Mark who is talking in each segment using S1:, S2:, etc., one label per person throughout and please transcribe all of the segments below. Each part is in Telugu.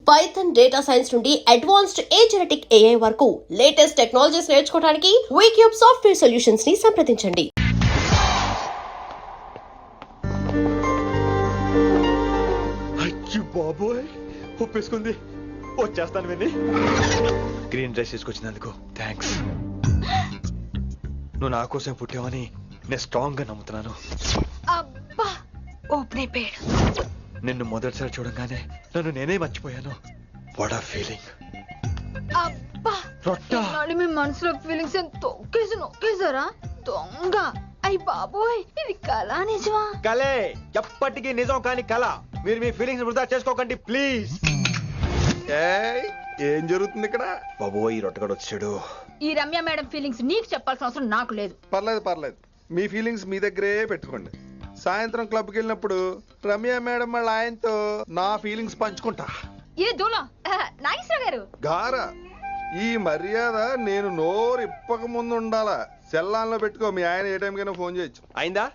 S1: పైథాన్ డేటా సైన్స్ నుండి అడ్వాన్స్డ్ జెనెటిక్ AI వరకు లేటెస్ట్ టెక్నాలజీస్ నేర్చుకోవడానికి వీక్యూబ్ సాఫ్ట్వేర్ సొల్యూషన్స్ ని సంప్రదించండి.
S2: అయ్యో బాబోయ్, ఒప్పేసుకుంది. వచ్చేస్తాను విని. గ్రీన్ డ్రెస్ తీసుకొచ్చినందుకు థ్యాంక్స్. నువ్వు నా కోసం పుట్టావని నేను స్ట్రాంగ్ గా నమ్ముతున్నాను.
S3: అబ్బా, ఓపెన్ అయిపోయాడు.
S2: నిన్ను మొదటిసారి చూడంగానే నన్ను నేనే మర్చిపోయాను. వాట్ ఆ ఫీలింగ్.
S3: అబ్బా,
S2: రొట్టా.
S3: ఈనాడు మీ మనసులో ఫీలింగ్స్ నొక్కేసారా దొంగ. అయ్యి బాబోయ్, ఇది కళ నిజమా?
S2: కలే, ఎప్పటికీ నిజం కాని కళ. మీరు మీ ఫీలింగ్స్ వృధా చేసుకోకండి ప్లీజ్.
S4: ఏం జరుగుతుంది ఇక్కడ?
S2: బాబోయ్, ఈ రొట్టగడు వచ్చాడు.
S3: ఈ రమ్య మేడం ఫీలింగ్స్ నీకు చెప్పాల్సిన అవసరం నాకు లేదు.
S4: పర్లేదు, మీ ఫీలింగ్స్ మీ దగ్గరే పెట్టుకోండి. సాయంత్రం క్లబ్కి వెళ్ళినప్పుడు రమ్య మేడం వాళ్ళ ఆయనతో నా ఫీలింగ్స్ పంచుకుంటా.
S3: ఏ దూలం నాగేశ్వర గారు
S4: గారా, ఈ మర్యాద నేను నోరు ఇప్పక ముందు ఉండాలా. సెల్లాన్లో పెట్టుకో, మీ ఆయన ఏ టైం కైనా ఫోన్ చేయొచ్చు.
S2: అయిందా?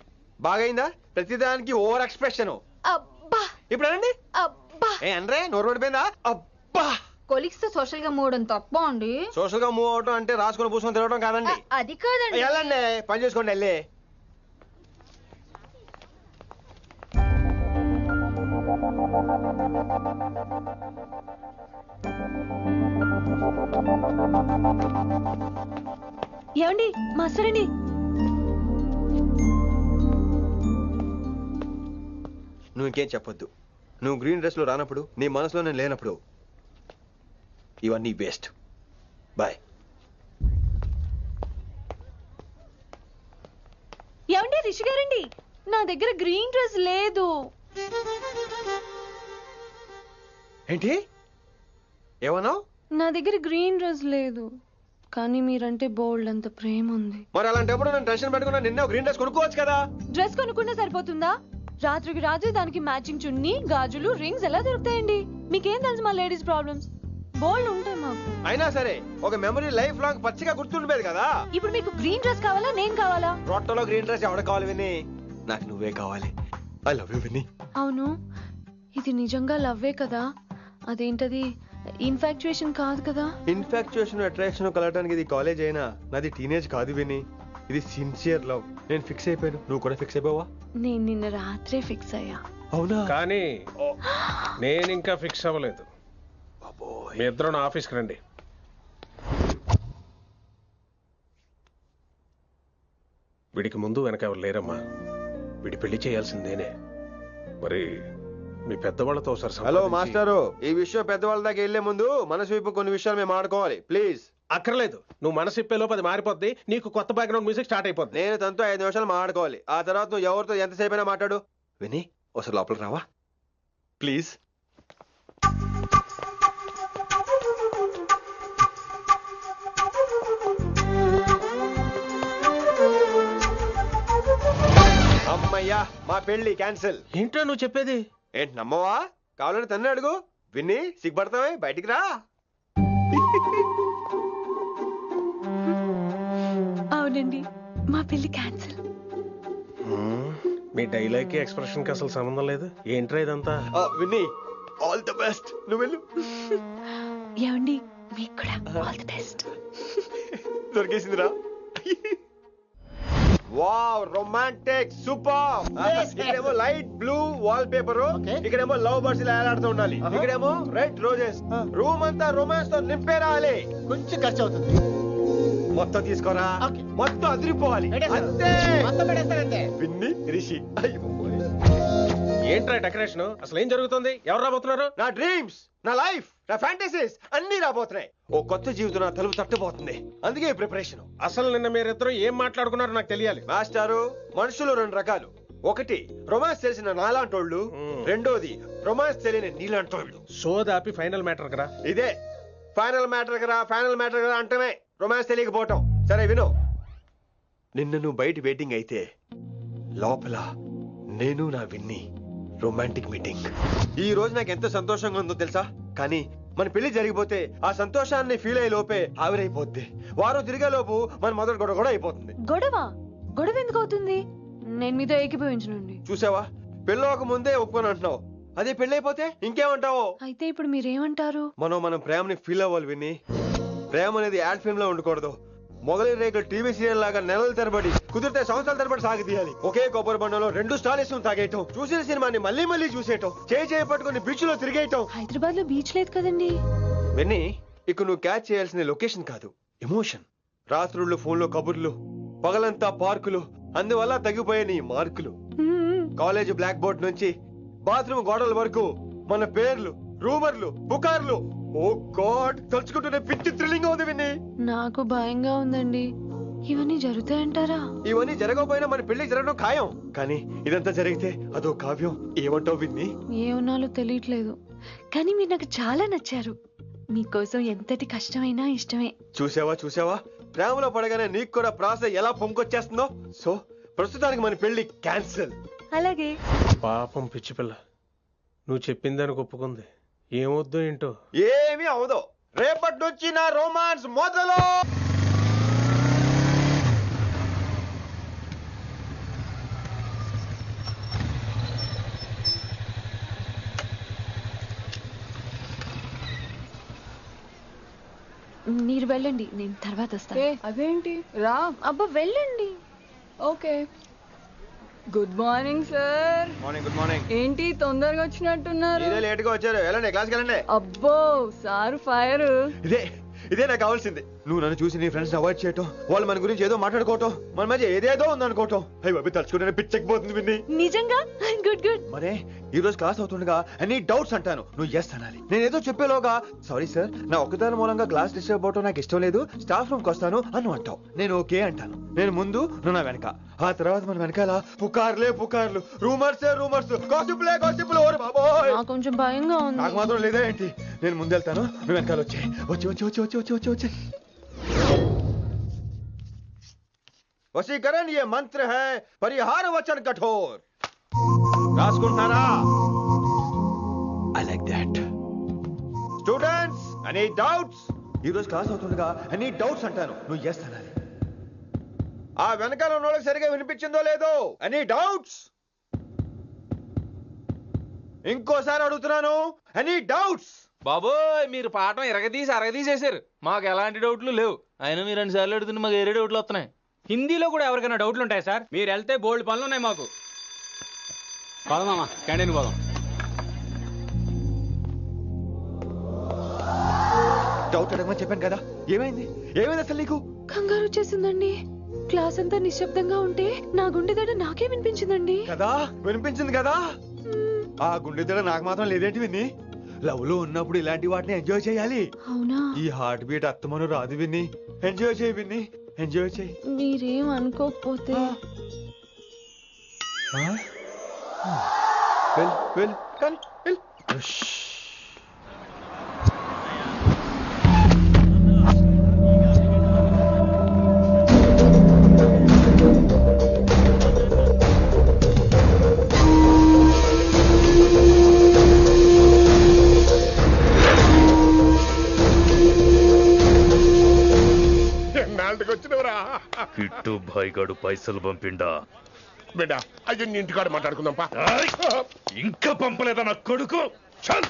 S2: బాగైందా? ప్రతిదానికి ఓవర్ ఎక్స్ప్రెషన్.
S3: అబ్బా
S2: ఇప్పుడు అనండి.
S3: అబ్బా,
S2: ఏ అనరే, నోరు పడిపోయిందా? అబ్బా,
S3: కొలిక్స్ తో సోషల్ గా మూవడం తప్ప అండి.
S2: సోషల్ గా మూవ్ అవటం అంటే రాసుకొని పూసుకొని తిరగడం కాదండి.
S3: అది కాదండి.
S2: వెళ్ళండి, పని చేసుకోండి. వెళ్ళి
S3: ఏమండి మాస్టరండి,
S2: నువ్వు ఇంకేం చెప్పొద్దు. నువ్వు గ్రీన్ డ్రెస్ లో రానప్పుడు, నీ మనసులో నేను లేనప్పుడు ఇవన్నీ వేస్ట్. బాయ్.
S3: ఏమండి రిషి గారండి, నా దగ్గర గ్రీన్ డ్రెస్ లేదు.
S2: ఏంటి ఏమన్నావు?
S5: నా దగ్గర గ్రీన్ డ్రెస్ లేదు, కానీ మీరంటే బోల్డ్ అంత ప్రేమ ఉంది.
S2: మరి అలాంటప్పుడు నేను టెన్షన్ పెట్టుకున్నా, నిన్నే గ్రీన్ డ్రెస్ కొనుక్కోవచ్చు కదా.
S5: డ్రెస్ కొనుక్కున్నా సరిపోతుందా? రాత్రికి రాత్రి దానికి మ్యాచింగ్ చున్నీ, గాజులు, రింగ్స్ ఎలా దొరుకుతాయండి? మీకేం తెలుసు మా లేడీస్ ప్రాబ్లమ్స్? బోల్డ్ ఉంటాయి మాకు.
S2: అయినా సరే ఒక మెమరీ లైఫ్ లాంగ్ పచ్చిగా గుర్తుండిపోయేది కదా.
S5: ఇప్పుడు మీకు గ్రీన్ డ్రెస్ కావాలా, నేను కావాలా?
S2: రొట్టలో గ్రీన్ డ్రెస్ ఎవడ కావాలి విని? నాకు నువ్వే కావాలి. ఐ లవ్ యూ విని.
S5: అవును, ఇది నిజంగా లవ్వే కదా? అదేంటది, ఇన్ఫాక్చుయేషన్ కాదు కదా?
S2: ఇన్ఫాక్చుయేషన్ అట్రాక్షన్ కలగడానికి ఇది కాలేజ్ అయినా నాది టీనేజ్ కాదు విని. ఇది సిన్సియర్ లవ్. నేను ఫిక్స్ అయిపోయాను, నువ్వు కూడా ఫిక్స్ అయిపోవా?
S5: నేను నిన్న రాత్రే ఫిక్స్ అయ్యా.
S2: అవునా?
S6: కానీ నేను ఇంకా ఫిక్స్ అవ్వలేదు. మీ ఇద్దరు నా ఆఫీస్కి రండి. వీడికి ముందు వెనక ఎవరు లేరమ్మా. వీడి పెళ్లి చేయాల్సిందేనే. మరి మీ పెద్దవాళ్ళతో ఒకసారి
S2: హలో
S6: సంప్రదించి-
S2: మాస్టారు, ఈ విషయం పెద్దవాళ్ళ దాకా వెళ్లే ముందు మనసు వైపు కొన్ని విషయాలు మేము ఆడుకోవాలి ప్లీజ్.
S6: అక్కర్లేదు, నువ్వు మనసు ఇప్పేలోపు అది మారిపోద్ది. నీకు కొత్త బ్యాక్గ్రౌండ్ మ్యూజిక్ స్టార్ట్ అయిపోద్ది.
S2: నేను తనతో 5 నిమిషాలు మాట్లాడుకోవాలి. ఆ తర్వాత నువ్వు ఎవరితో ఎంతసేపు అయినా మాట్లాడు. విని ఒకసారి లోపలికి రావా ప్లీజ్? అమ్మయ్యా, మా పెళ్లి క్యాన్సిల్.
S6: ఏంటో నువ్వు చెప్పేది?
S2: ఏంటి నమ్మవా? కావాలని తన్నే అడుగు. విన్ని సిగ్గుపడతావే, బయటికి రా.
S5: అవునండి, మా పెళ్లి క్యాన్సిల్.
S6: మీ డైలాగ్ కి ఎక్స్ప్రెషన్ కి అసలు సంబంధం లేదు. ఏంట్రా ఇదంతా?
S2: విన్ని ఆల్ ది బెస్ట్. నువ్వు వెళ్ళు.
S5: ఏమండి, మీకు కూడా ఆల్ ది బెస్ట్.
S2: దొరికేసిందిరా. Wow, romantic, super. ఇక్కడేమో లైట్ బ్లూ వాల్ పేపర్, ఇక్కడేమో లవ్ బర్డ్స్ ఇలా ఏలాడుతూ ఉండాలి, ఇక్కడేమో రెడ్ రోజెస్. రూమ్ అంతా రొమాన్స్ తో నింపే రావాలి.
S7: కొంచెం ఖర్చు అవుతుంది.
S2: మొత్తం తీసుకోరా, మొత్తం అదిరిపోవాలి. అంతే, విన్ని రిషి.
S6: ఏంట్రా డెకరేషన్? అసలు ఏం జరుగుతుంది? ఎవరు రాబోతున్నారు?
S2: నా డ్రీమ్స్, నా లైఫ్, నా ఫ్యాంటసీస్ అన్ని రాబోతున్నాయి. ఓ కొత్త జీవితం నా తలుపు తట్టబోతుంది. అందుకే ప్రిపరేషన్.
S6: అసలు నిన్న మీరిద్దరు ఏం మాట్లాడుకున్నారో నాకు తెలియాలి.
S2: మాస్టారు, మనుషులు 2 రకాలు. ఒకటి రొమాన్స్ తెలిసిన నాలాంటోళ్ళు, రెండోది రొమాన్స్ తెలియని నీలాంటోళ్ళు.
S6: సోదాపి ఫైనల్ మ్యాటర్ కదా.
S2: ఇదే ఫైనల్ మ్యాటర్ కదా. ఫైనల్ మ్యాటర్ కదా అంటమే రొమాన్స్ తెలియకపోవటం. సరే విను, నిన్న నువ్వు బయట వెయిటింగ్ అయితే లోపల నేను నా విన్ని రొమాంటిక్ మీటింగ్. ఈ రోజు నాకు ఎంత సంతోషంగా ఉందో తెలుసా? కానీ మన పెళ్లి జరిగిపోతే ఆ సంతోషాన్ని ఫీల్ అయ్యే లోపే ఆవిరైపోద్ది. వారం తిరిగే లోపు మన మొదటి గొడవ కూడా అయిపోతుంది.
S5: గొడవ ఎందుకు అవుతుంది? నేను మీతో ఏకీభవించనండి.
S2: చూసావా, పెళ్ళవక ముందే ఒప్పుకొని అంటున్నావు. అదే పెళ్ళైపోతే ఇంకేమంటావు?
S5: అయితే ఇప్పుడు మీరేమంటారు?
S2: మనం ప్రేమని ఫీల్ అవ్వాలి విని. ప్రేమ అనేది యాడ్ ఫిల్మ్ లో ఉండకూడదు. మొగలి రేకులు టీవీ సీరియల్ లాగా నెలల తరబడి, కుదిరితే సంవత్సరాల తరబడి సాగదీయాలి. ఒకే కొబ్బరి బండలో 2 స్టాలిస్ తాగేయటం, చూసిన సినిమాని మళ్ళీ మళ్ళీ చూసేయటం, చేయి పట్టుకుని బీచ్ లో తిరిగేయటం.
S5: హైదరాబాద్ లో బీచ్ లేదు కదండి.
S2: విని, ఇక నువ్వు క్యాచ్ చేయాల్సిన లొకేషన్ కాదు, ఎమోషన్. రాత్రుళ్ళు ఫోన్లో కబుర్లు, పగలంతా పార్కులు, అందువల్ల తగ్గిపోయే నీ మార్కులు. కాలేజ్ బ్లాక్ బోర్డ్ నుంచి బాత్రూమ్ గోడల వరకు మన పేర్లు, రూమర్లు, పుకార్లు. ఓ గాడ్, తలుచుకుంటూనే పిచ్చి థ్రిల్లింగ్ ఉంది విని.
S5: నాకు భయంగా ఉందండి. ఇవన్నీ జరుగుతాయంటారా?
S2: ఇవన్నీ జరగకపోయినా మన పెళ్లి జరగడం ఖాయం. కానీ ఇదంతా జరిగితే అదో కావ్యం. ఏమంటావు విన్ని?
S5: ఏమన్నాలో తెలియట్లేదు, కానీ మీరు నాకు చాలా నచ్చారు. మీకోసం ఎంతటి కష్టమైనా ఇష్టమే.
S2: చూసావా, ప్రేమలో పడగానే నీకు కూడా ప్రాస ఎలా పొంకొచ్చేస్తుందో. సో ప్రస్తుతానికి మన పెళ్లి క్యాన్సిల్.
S5: అలాగే.
S6: పాపం పిచ్చి పిల్ల, నువ్వు చెప్పిందానికి ఒప్పుకుంది. ఏమొద్దో ఏంటో.
S2: ఏమీ అవదో. రేపటి నుంచి నా రొమాన్స్ మొదలు.
S5: మీరు వెళ్ళండి, నేను తర్వాత వస్తాను.
S3: అదేంటి రా.
S5: అబ్బా వెళ్ళండి.
S3: Okay. Good morning sir.
S2: Morning. Good morning.
S3: ఏంటి తొందరగా వచ్చినట్టున్నారు?
S2: ఇదే లేట్ గా వచ్చారు. వెళ్ళండి, క్లాస్కి వెళ్ళండి.
S3: అబ్బో సార్ ఫైర్.
S2: ఇదే నాకు కావాల్సింది. నువ్వు నన్ను చూసి నీ ఫ్రెండ్స్ అవాయిడ్ చేయటం, వాళ్ళు మన గురించి ఏదో మాట్లాడుకోవటం, మన మధ్య ఏదేదో ఉందనుకోవటం. అయ్యి బాబు, తలుచుకుంటే పిచ్చెక్కిపోతుంది విన్ని.
S5: నిజంగా గుడ్.
S2: మరే ఈ రోజు క్లాస్ అవుతుండగా ఎనీ డౌట్స్ అంటాను, నువ్వు ఎస్ అనాలి. నేను ఏదో చెప్పేలోగా సారీ సార్, నా ఒక్కదాని మూలంగా క్లాస్ డిస్టర్బ్ అవటం నాకు ఇష్టం లేదు, స్టాఫ్ రూమ్ కి వస్తాను అని అంటావు. నేను ఓకే అంటాను. నేను ముందు, నువ్వు నా వెనక. ఆ తర్వాత మన వెనకాల పుకార్లు, రూమర్స్, గాసిప్లే. ఓరి బాబోయ్,
S5: నాకు కొంచెం భయంగా ఉంది.
S2: నాకు మాత్రం లేదా ఏంటి? నేను ముందెళ్తాను, నువ్వు వెనకాల వచ్చే. వశీకరణ ये मंत्र है, परिहार वचन कठोर. రాసుకుంటున్నారా? I like that. Students, any doubts? ఈ రోజు క్లాస్ అవుతుండగా any doubts అంటాను, నువ్వు yes అనాలి. ఆ వెనకాల ఉన్న వాళ్ళకి సరిగా వినిపించిందో లేదో? any doubts? ఇంకోసారి అడుగుతున్నాను, any doubts?
S7: బాబోయ్, మీరు పాఠం అరగదీసేశారు. మాకు ఎలాంటి డౌట్లు లేవు. అయినా మీరు 2 సార్లు అడుగుతుంటే మాకు వేరే డౌట్లు వస్తున్నాయి.
S8: హిందీలో కూడా ఎవరికైనా డౌట్లు ఉంటాయి సార్? మీరు వెళ్తే బోల్డ్ పనులు ఉన్నాయి మాకు. పోదామా, క్యాంటీన్ పోదాం.
S2: డౌట్ అడగమని చెప్పాను కదా, ఏమైంది అసలు నీకు?
S5: కంగారు వచ్చేసిందండి. క్లాస్ అంతా నిశ్శబ్దంగా ఉంటే నా గుండె దడ నాకే వినిపించిందండి.
S2: కదా, వినిపించింది కదా. ఆ గుండె దడ నాకు మాత్రం లేదేంటి విన్ని? లవ్ లో ఉన్నప్పుడు ఇలాంటి వాటిని ఎంజాయ్ చేయాలి.
S5: అవునా?
S2: ఈ హార్ట్ బీట్ అత్తమను రాదు విన్ని. ఎంజాయ్ చేయి విన్ని, ఎంజాయ్ చేయి.
S5: మీరేం అనుకోకపోతే.
S2: వెల్.
S9: కిట్టు భాయ్గాడు పైసలు పంపిండా?
S10: బిడ్డ అయ్యో ఇంటికాడ మాట్లాడుకుందాంపా.
S9: ఇంకా పంపలేదా నా కొడుకు? చల్.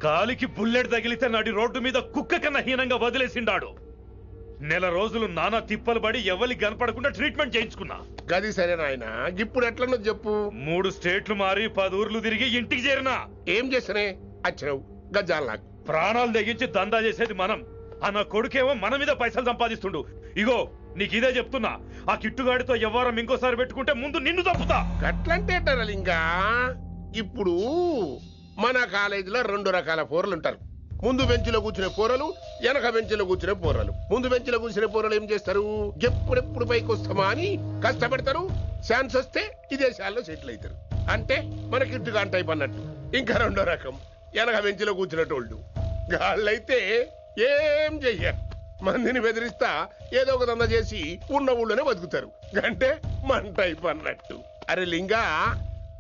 S9: కాలికి బుల్లెట్ తగిలితే నాటి రోడ్డు మీద కుక్క కన్నా హీనంగా వదిలేసిండాడు. నెల రోజులు నానా తిప్పలు పడి ఎవరికి కనపడకుండా ట్రీట్మెంట్ చేయించుకున్నా.
S10: గది సరే నాయన, ఇప్పుడు ఎట్లనో చెప్పు.
S9: 3 స్టేట్లు మారి 10 ఊర్లు తిరిగి ఇంటికి చేరినా.
S10: ఏం చేసినే వచ్చినావు? గజ్జాలు నాకు
S9: ప్రాణాలు తెగించి దందా చేసేది మనం. ఆ నా కొడుకేమో మన మీద పైసలు సంపాదిస్తుండు. ఇగో నీకు ఇదే చెప్తున్నా, ఆ కిట్టుగాడితో ఎవరం ఇంకోసారి పెట్టుకుంటే ముందు నిన్ను తప్పుతా.
S10: గట్లంటే ఇంకా ఇప్పుడు మన కాలేజీలో 2 రకాల పోరలు ఉంటారు. ముందు బెంచ్లో కూర్చునే పోరలు, వెనక బెంచ్లో కూర్చునే పోరలు. ముందు బెంచ్లో కూర్చునే పోరలు ఏం చేస్తారు? ఎప్పుడెప్పుడు పైకి వస్తామా అని కష్టపడతారు. ఛాన్స్ వస్తే విదేశాల్లో సెటిల్ అవుతారు. అంటే మనకి ఇట్టుగా టైప్ అన్నట్టు. ఇంకా 2వ రకం వెనక బెంచ్లో కూర్చునేటోళ్ళు. వాళ్ళైతే ఏం చెయ్యరు, మందిని బెదిరిస్తా ఏదో ఒక దంద చేసి ఉన్న ఊళ్ళోనే బతుకుతారు. అంటే మన టైప్ అన్నట్టు. అరే లింగా,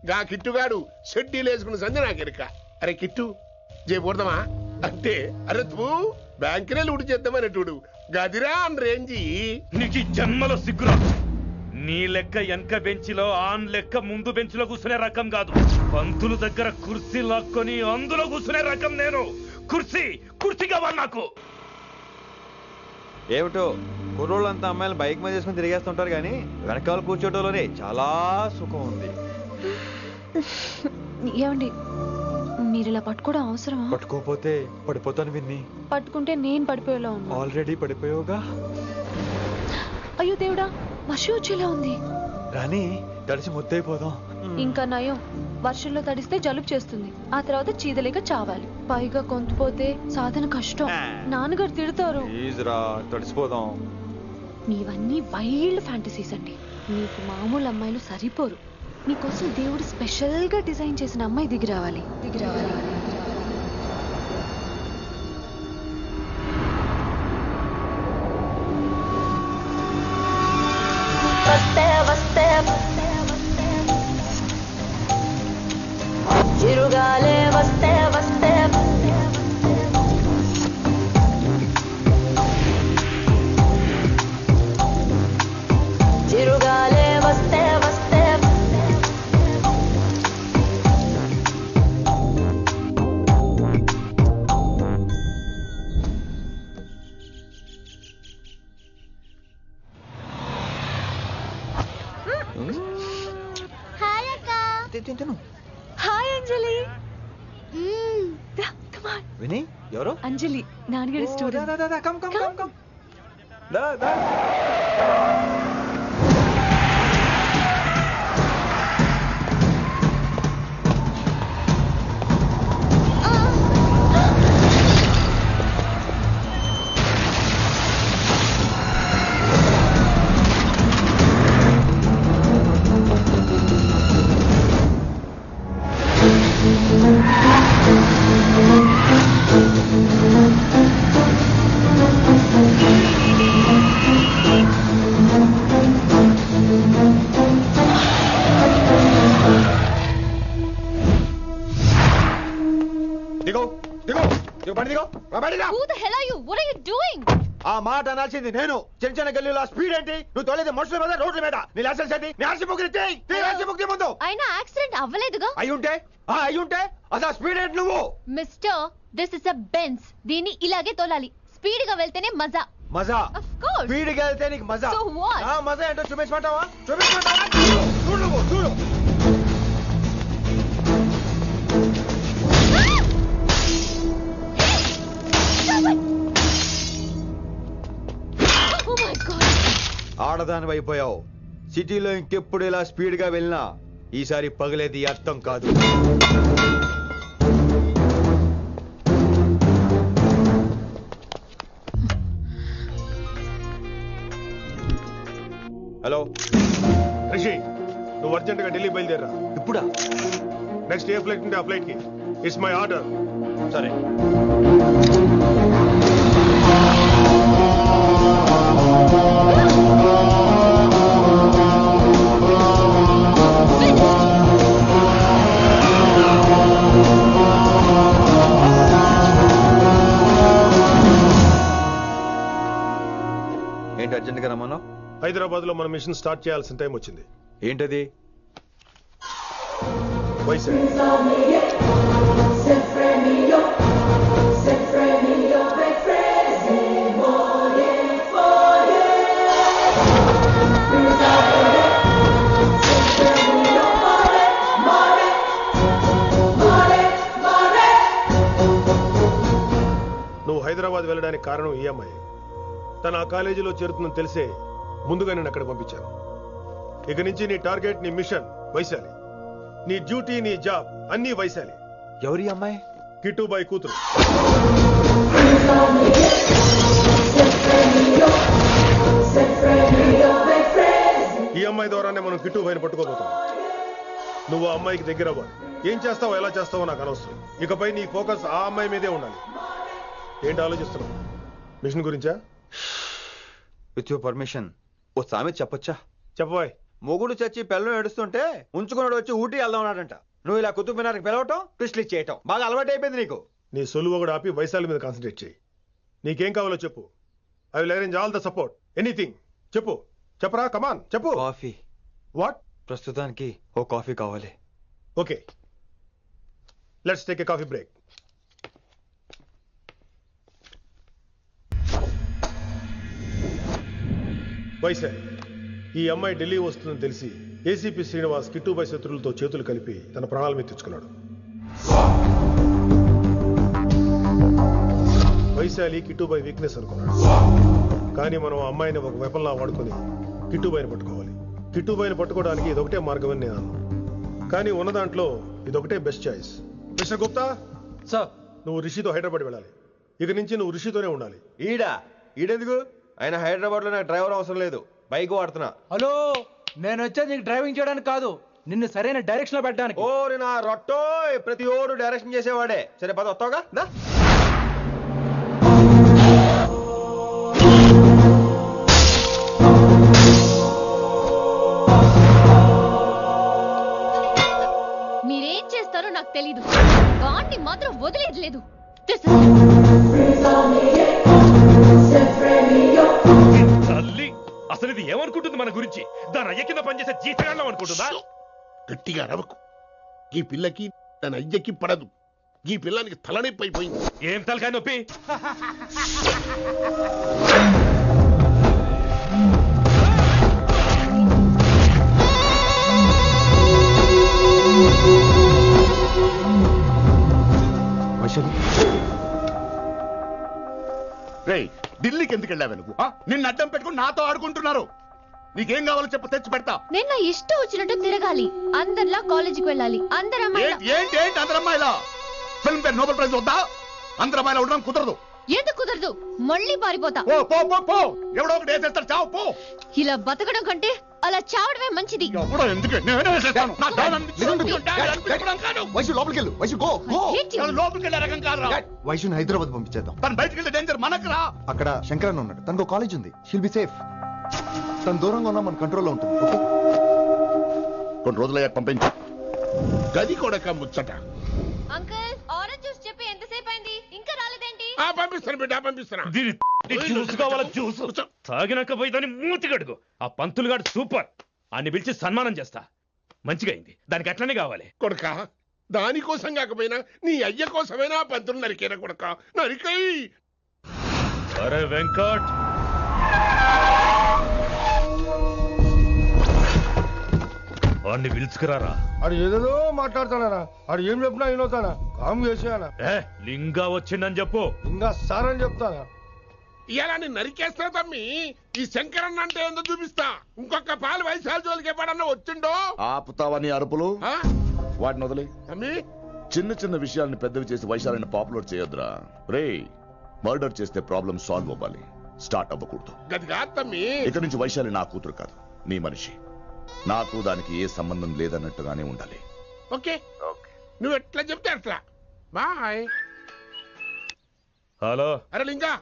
S10: గా కిట్టుగాడు షెడ్డీలు వేసుకున్న సంధి నాకెరక. అరే కిట్టు చేయకూడదమా అంటే అరే తూ బ్యాంకునే లూటు చేద్దామనేటుడు గదిరా అని రేంజి.
S9: నీకు ఈ జన్మలో సిగ్గురా. నీ లెక్క వెనక బెంచిలో ఆన్ లెక్క ముందు బెంచ్లో కూర్చునే రకం కాదు. పంతులు దగ్గర కుర్చీ లాక్కొని అందులో కూర్చునే రకం నేను. కుర్చీ కావాలి నాకు.
S11: ఏమిటో కుర్రోళ్ళంతా అమ్మాయిలు బైక్ మీద చేసుకుని తిరిగేస్తుంటారు కానీ వెనకాల కూర్చోటంలోనే చాలా సుఖం ఉంది.
S5: ఏమండి మీరు ఇలా పట్టుకోవడం అవసరమా?
S11: పట్టుకోపోతే పడిపోతాను విన్ని.
S5: పట్టుకుంటే నేను పడిపోయేలా ఉన్నా.
S11: ఆల్రెడీ పడిపోయావుగా.
S5: అయ్యో దేవుడా, వర్షం వచ్చేలా ఉంది.
S11: రాని తడిసి ముద్దైపోదాం.
S5: ఇంకా నయం, వర్షంలో తడిస్తే జలుబు చేస్తుంది, ఆ తర్వాత చీదలేక చావాలి. పైగా కొంతపోతే సాధన కష్టం, నాన్నగారు తిడతారు.
S11: ప్లీజ్ రా తడిసిపోదాం.
S5: మీవన్నీ వైల్డ్ ఫ్యాంటసీస్ అండి. మీకు మామూలు అమ్మాయిలు సరిపోరు. మీకోసం దేవుడు స్పెషల్ గా డిజైన్ చేసిన అమ్మాయి దిగి రావాలి.
S12: చిరుగాలే వస్తే వస్తే చిరుగాలే వస్తే వస్తే
S5: హాయ్ అంజలి.
S11: విని ఎవరు?
S5: అంజలి, నాన్నగారి స్టూడెంట్.
S11: ఆ మాట అనాల్సింది నేను. చిన్న చిన్న గల్లీలో స్పీడ్ ఏంటి? నువ్వు తోలేది మనుషుల మీద, రోడ్ల మీద. నీ లైసెన్స్ ఏంటి? నీ ఆర్సీ బుక్ ముందు.
S3: అయినా యాక్సిడెంట్ అవ్వలేదుగా.
S11: అయ్యుంటే అసలు స్పీడ్ ఏంటి నువ్వు?
S3: Mister, this is a Benz. దీన్ని ఇలాగే తోలాలి. స్పీడ్ గా వెళ్తేనే మజా.
S11: మజా?
S3: Of course.
S11: స్పీడ్ గా వెళ్తే నీకు మజా?
S3: So what?
S11: ఆ మజా ఏంటో చూపించమంటావా? చూడు నువ్వు చూడు.
S3: Oh my God.
S11: ఆడదాని అయిపోయావు. సిటీలో ఇంకెప్పుడు ఇలా స్పీడ్ గా వెళ్ళినా ఈసారి పగిలేది అర్థం కాదు. హలో
S2: రిషి, నువ్వు అర్జెంట్ గా ఢిల్లీ బయలుదేరా.
S11: ఇప్పుడా?
S2: నెక్స్ట్ ఏ ఫ్లైట్ ఉంటే ఆ ఫ్లైట్ కి. It's my order.
S11: సరే. ఏంటి అర్జెంట్ గా రమ్మన్నావు?
S2: హైదరాబాద్ లో మన మిషన్ స్టార్ట్ చేయాల్సిన టైం వచ్చింది.
S11: ఏంటది?
S2: వైజాగ్. నువ్వు హైదరాబాద్ వెళ్ళడానికి కారణం ఈ అమ్మాయి. తను ఆ కాలేజీలో చేరుతుందని తెలిసే ముందుగా నేను అక్కడ పంపించాను. ఇక నుంచి నీ టార్గెట్, నీ మిషన్ వైశాలి. నీ డ్యూటీ, నీ జాబ్ అన్నీ వైశాలి.
S11: ఎవరి అమ్మాయి?
S2: కిట్టుబాయి కూతురు. ఈ అమ్మాయి ద్వారానే మనం కిట్టుబాయిని పట్టుకోబోతాం. నువ్వు ఆ అమ్మాయికి దగ్గర అవ్వాలి. ఏం చేస్తావో ఎలా చేస్తావో నాకు అనవసరం. ఇకపై నీ ఫోకస్ ఆ అమ్మాయి మీదే ఉండాలి. ఏంటి ఆలోచిస్తున్నావు? మిషన్ గురించా?
S11: విత్ యువర్ పర్మిషన్ ఓ సామెత చెప్పొచ్చా?
S2: చెప్పబాయ్.
S11: మొగుడు చచ్చి పిల్లలు ఏడుస్తుంటే ఉంచుకున్నాడు వచ్చి ఊటీ వెళ్దాం అన్నాడంట. నువ్వు ఇలా కుతుబ్ మినార్కి పిలవటం ట్విస్ట్లు చేయటం బాగా అలవాటు అయిపోయింది నీకు.
S13: నీ సొలువు కూడా ఆపి వైశాలి మీద కాన్సన్ట్రేట్ చేయి. నీకేం కావాలో చెప్పు. I will arrange all the support. Anything చెప్పు. చెప్పరా, కమాన్ చెప్పు.
S11: కాఫీ.
S13: వాట్?
S11: ప్రస్తుతానికి ఓ కాఫీ కావాలి.
S13: Okay, let's take a coffee break. Vaishali, ఈ అమ్మాయి ఢిల్లీ వస్తుందని తెలిసి ఏసీపీ శ్రీనివాస్ కిట్టుబాయ్ శత్రులతో చేతులు కలిపి తన ప్రాణాల మీద తెచ్చుకున్నాడు. వైశాలి కిట్టుబాయ్ వీక్నెస్ అనుకున్నాడు. కానీ మనం ఆ అమ్మాయిని ఒక వెపన్లా వాడుకొని కిట్టుబాయిని పట్టుకోవాలి. కిట్టుబాయిని పట్టుకోవడానికి ఇదొకటే మార్గం అని నేను అన్నాను. కానీ ఉన్న దాంట్లో ఇదొకటే best choice. Mister Gupta
S7: sir,
S13: నువ్వు రిషితో హైదరాబాద్ వెళ్ళాలి. ఇక నుంచి నువ్వు రిషితోనే ఉండాలి.
S11: ఈడెందుకు? ఆయన హైదరాబాద్ లో నాకు డ్రైవర్ అవసరం లేదు, బైక్ వాడుతున్నా.
S7: హలో, నేను వచ్చేది నీకు డ్రైవింగ్ చేయడానికి కాదు, నిన్ను సరైన డైరెక్షన్ లో పెట్టడానికి.
S11: ఓ నా రొట్టో, ప్రతి ఓడు డైరెక్షన్ చేసేవాడే. సరే పద, వస్తావుగా.
S3: మీరేం చేస్తారో నాకు తెలీదు, వాడిని మాత్రం వదిలేదు లేదు.
S9: తల్లి, అసలు ఇది ఏమనుకుంటుంది మన గురించి? దాని అయ్య కింద పనిచేసే జీతగాళ్ళం అనుకుంటుందా?
S10: గట్టిగా రవకు. ఈ పిల్లకి తన అయ్యకి పడదు. ఈ పిల్లానికి తలనొప్పి అయిపోయింది.
S9: ఏం తలకాయ నొప్పి?
S10: రేయ్, ఢిల్లీకి ఎందుకు వెళ్ళావు నువ్వు? నిన్ను అడ్డం పెట్టుకుని నాతో ఆడుకుంటున్నారు. నీకేం కావాలో చెప్పు, తెచ్చి పెడతా.
S3: నేను నా ఇష్టం వచ్చినట్టు తిరగాలి, అందరిలా కాలేజీకి వెళ్ళాలి.
S10: ఏంటి అందరమ్మాయిలా? ఫిల్మ్ పేరు నోబెల్ ప్రైజ్ వద్దా? అందరమ్మాయిలా ఉండడం కుదరదు.
S3: ఎందుకు కుదరదు? మళ్ళీ పారిపోతా.
S10: ఎవడో ఒకటి వేసేస్తాడు, చావు పో.
S3: ఇలా బతకడం కంటే అలా చావడమే మంచిది.
S11: వైశుని హైదరాబాద్ పంపించేద్దాం.
S10: తను బయటికి వెళ్తే డేంజర్ మనకు రా.
S11: అక్కడ శంకరన్న ఉన్నాడు, తనకు కాలేజ్ ఉంది. She'll be safe. తను దూరంగా ఉన్నా మన కంట్రోల్లో ఉంటుంది. ఓకే,
S10: కొన్ని రోజులయ్యాక పంపించు. గది కూడా ముచ్చట.
S3: అంకుల్, ఆరెంజ్ జ్యూస్ చెప్పి ఎంతసేపు అయింది, ఇంకా రాలేదేంటి?
S10: పంపిస్తాను బిడ్డ, పంపిస్తాను.
S9: జ్యూస్ కావాలా? జ్యూస్ తాగినాక పోయి దాన్ని మూతి గడుగు. ఆ పంతులు గాడు సూపర్, అన్ని పిలిచి సన్మానం చేస్తా. మంచిగా అయింది, దానికి అట్లనే కావాలి.
S10: కొడుక, దానికోసం కాకపోయినా నీ అయ్య కోసమైనా పంతులు నరికేనా కొడుక, నరికై.
S9: అరే వెంకట్, వాడిని పిలుచుకురారా.
S13: ఆడు ఏదేదో మాట్లాడతానా? ఆడు ఏం చెప్పినా వినవుతానా? కామ్ చేసానా?
S9: లింగా వచ్చిందని చెప్పు.
S13: ఇంకా సార్ అని చెప్తానా?
S10: ఇలా నేను నరికేస్తా తమ్మి. ఈ శంకరన్న అంటే ఏందో చూపిస్తా. ఇంకొక పాలు వైశాల జోలికి ఎప్పుడన్నా వచ్చిండో
S14: ఆపుతావని అరుపులు. వాటిని వదిలే
S10: తమ్మి.
S14: చిన్న చిన్న విషయాల్ని పెద్దవి చేసి వైశాలని పాపులర్ చేయొద్దురా. రే, మర్డర్ చేస్తే ప్రాబ్లం సాల్వ్ అవ్వాలి, స్టార్ట్ అవ్వకూడదు.
S10: గది కాదు తమ్మి.
S14: ఇక నుంచి వైశాలి నా కూతురు కాదు, నీ మనిషి. నాకు దానికి ఏ సంబంధం లేదన్నట్టుగానే ఉండాలి.
S10: ఓకే, నువ్వు ఎట్లా చెప్తే అట్లా. బాయ్.
S9: హలో.
S10: అరే లింగా,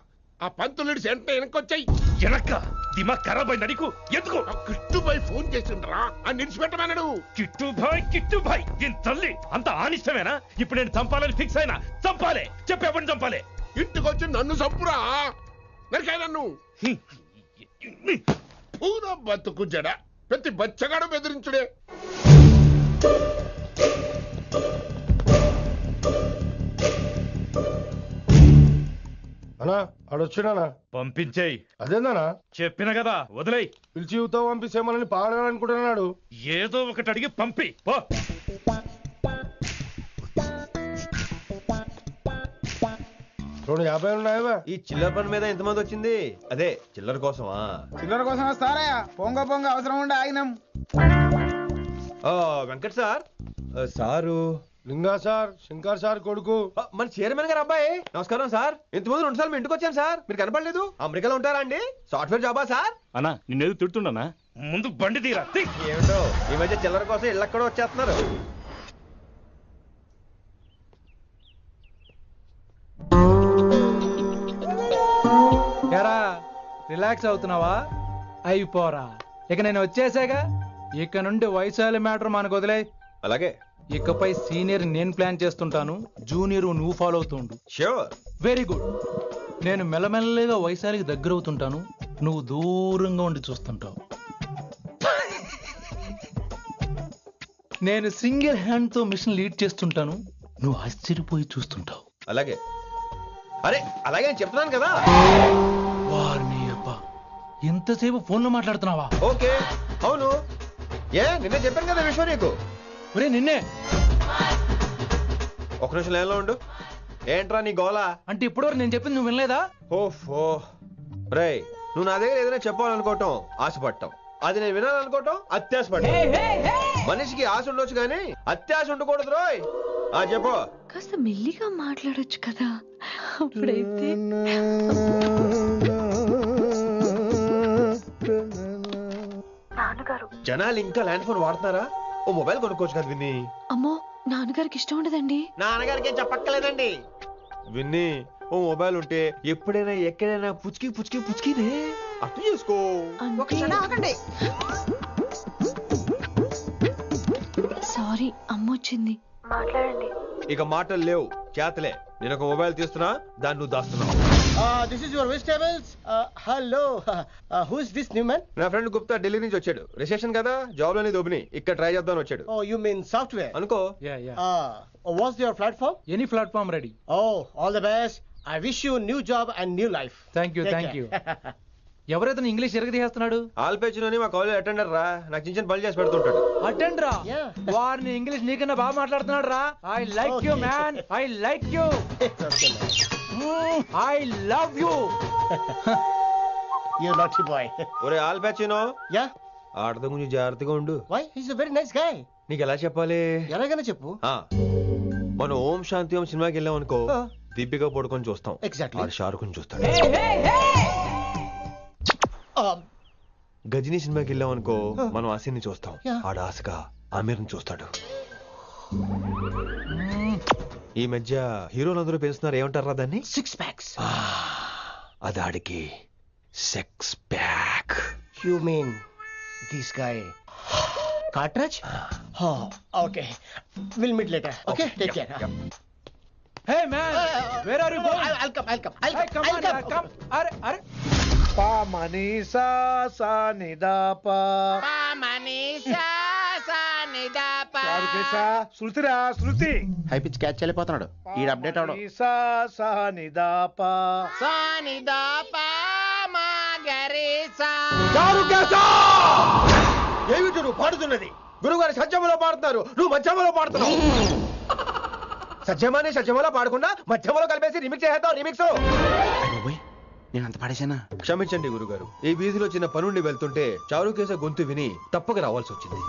S10: ఆ పంతులుడి సెంటర్ వెనకొచ్చాయి.
S9: వెనక్క దిమాగ్ ఖరాబ్ అయింది నీకు. ఎందుకు?
S10: కిట్టుబాయ్ ఫోన్ చేసిండ్రా, అని నిడిచిపెట్టమన్నాడు.
S9: కిట్టుబాయ్ దీని తల్లి అంత ఆనిష్టమేనా? ఇప్పుడు నేను చంపాలని ఫిక్స్ అయినా. చంపాలే, చెప్పేపని చంపాలే.
S10: ఇంటికొచ్చి నన్ను చంపురా, నరికాయ నన్ను. పూరా బతుకు జడ, ప్రతి బచ్చగాడు బెదిరించుడే.
S13: అనా ఆడొచ్చినా?
S9: పంపించేయి.
S13: అదేందనా?
S9: చెప్పిన కదా, వదిలేయి.
S13: పిలిచి యువత పంపిస్తేమని పాడాలనుకుంటున్నాడు.
S9: ఏదో ఒకటి అడిగి పంపి పో.
S13: రెండు 50 ఉన్నాయా?
S11: ఈ చిల్లర పని మీద ఎంతమంది వచ్చింది? అదే చిల్లర కోసమా?
S15: చిల్లర కోసం వస్తారా? పొంగ అవసరం ఉండే ఆగినాం.
S11: వెంకట్ సార్. సారు
S13: లింగా సార్, శంకర్ సార్ కొడుకు,
S11: మన చైర్మన్ గారు అబ్బాయి. నమస్కారం సార్. ఇంతకుముందు 2 సార్లు మీ ఇంటికి వచ్చాను సార్, మీరు కనపడలేదు. అమెరికాలో ఉంటారా అండి? సాఫ్ట్వేర్ జాబా సార్?
S9: అన్నా, నిన్నేది తిడుతుండనా? ముందు బండి తీరా.
S11: ఏమిటో ఈ మధ్య చిల్లర కోసం ఇళ్ళక్కడ వచ్చేస్తున్నారు.
S7: రిలాక్స్ అవుతున్నావా? అయిపోరా, ఇక నేను వచ్చేసాగా.
S16: ఇక నుండి వైశాలి మ్యాటర్ మనకు వదిలే.
S2: అలాగే.
S16: ఇకపై సీనియర్ నేను ప్లాన్ చేస్తుంటాను, జూనియర్ నువ్వు ఫాలో అవుతుండు.
S2: ష్యూర్.
S16: Very good. నేను మెల్లమెల్లగా వైశాలికి దగ్గర అవుతుంటాను, నువ్వు దూరంగా ఉండి చూస్తుంటావు. నేను సింగిల్ హ్యాండ్ తో మిషన్ లీడ్ చేస్తుంటాను, నువ్వు ఆశ్చర్యపోయి చూస్తుంటావు.
S2: అలాగే. అరే అలాగే నేను చెప్తున్నాను కదా.
S16: వారిని అబ్బా, ఎంతసేపు ఫోన్ లో మాట్లాడుతున్నావా?
S2: ఓకే. అవును. నిన్నే చెప్పాను కదా విశ్వ నీకు.
S16: ఒరే నిన్నే.
S2: ఒక నిమిషం లైన్లో ఉండు. ఏంట్రా నీ గోలా?
S16: అంటే ఇప్పటివరకు నేను చెప్పింది నువ్వు వినలేదా?
S2: ఓఫో రే, నువ్వు నా దగ్గర ఏదైనా చెప్పాలనుకోవటం ఆశపడటం, అది నేను వినాలనుకోవటం అత్యాశపడటం. మనిషికి ఆశ ఉండొచ్చు కానీ అత్యాశ ఉండకూడదు రోయ్. చెప్పు.
S5: కాస్త మెల్లిగా మాట్లాడొచ్చు కదా, అప్పుడైతే.
S2: జనాలు ఇంకా ల్యాండ్ ఫోన్ వాడుతున్నారా? ఓ మొబైల్ కొనుక్కోవచ్చు కదా విన్ని.
S5: అమ్మో, నాన్నగారికి ఇష్టం ఉండదండి.
S2: నాన్నగారికి చెప్పక్కర్లేదండి. విన్ని, ఓ మొబైల్ ఉంటే ఎప్పుడైనా ఎక్కడైనా పుచ్చుకి పుచ్చుకి పుచ్చుకినే అర్థం చేసుకో.
S5: సారీ, అమ్మ వచ్చింది. మాట్లాడండి.
S2: ఇక మాటలు లేవు, చేతలే. నేను ఒక మొబైల్ తీస్తున్నా, దాన్ని నువ్వు దాస్తున్నావు.
S11: This is your vegetables. Hello, who is this new man?
S2: నా ఫ్రెండ్ గుప్తా ఢిల్లీ నుంచి వచ్చాడు. రిసెప్షన్ కదా, జాబ్ లోని దొబ్బిని ఇక్కడ ట్రై చేద్దామని వచ్చాడు.
S11: ఓ యు మీన్ సాఫ్ట్వేర్
S2: అనుకో.
S11: What's your platform?
S16: Any platform ready.
S11: Oh all the best. I wish you new job and new life.
S16: Thank you. ఎవరైతే ఇంగ్లీష్ ఎరగదీస్తున్నాడు?
S2: ఆల్పేచినోని మా కాలేజ్ అటెండర్ రా, నాకు చిన్న చిన్న పనులు చేసి పెడుతుంటాడు.
S16: అటెండరా? వారిని ఇంగ్లీష్ నీకన్నా బాగా మాట్లాడుతున్నాడు రా. I like you man, I like you, I love you.
S11: You naughty boy.
S2: ఒరే ఆల్పేచినో,
S11: యా
S2: ఆడద గురించి జాగ్రత్తగా ఉండు.
S11: Why? He is a very nice guy.
S2: నీకు ఎలా చెప్పాలి?
S11: ఎలాగైనా చెప్పు.
S2: మనం ఓం శాంతి ఓం సినిమాకి వెళ్ళాం అనుకో, దీపిక పడుకొని చూస్తాం.
S11: ఎగ్జాక్ట్లీ.
S2: ఆడు షారుఖ్ చూస్తాడు. గజనీ సినిమాకి వెళ్ళాం అనుకో, మనం ఆసిని చూస్తాం. ఆడు ఆశగా ఆమీర్ని చూస్తాడు. ఈ మధ్య హీరోలందరూ పెంచుతున్నారు, ఏమంటారా దాన్ని?
S11: Six packs.
S2: అది ఆడికి sex pack.
S11: You mean this guy cartridge? Okay, will meet later. Okay, take care.
S16: Hey man, where are you going?
S11: I'll come.
S16: Hey, come. Are.
S15: Pa manisa sa ni da pa.
S11: Pa manisa sa ni da pa.
S15: చారుకేశా, Shruti
S11: high pitch catch వెళ్ళిపోతున్నాడు. ఈ అప్డేట్ అవడం.
S15: manisa sa ni da pa.
S11: Sa ni da pa ma garisa.
S2: చారుకేశా! ఏమిటి నువ్వు పాడుతున్నది? గురుగారు సత్యములో పాడుతున్నారు, నువ్వు మధ్యమలో పాడుతున్నావు. సత్యమాని సత్యమలో పాడకుండా మధ్యమలో కలిపేసి రిమిక్స్ చేస్తావు. రిమిక్స్
S11: నేను అంత పాడేశానా?
S2: క్షమించండి గురుగారు, ఈ వీధిలో చిన్న పనుండి వెళ్తుంటే చారుకేశ గొంతు విని తప్పక రావాల్సి వచ్చింది.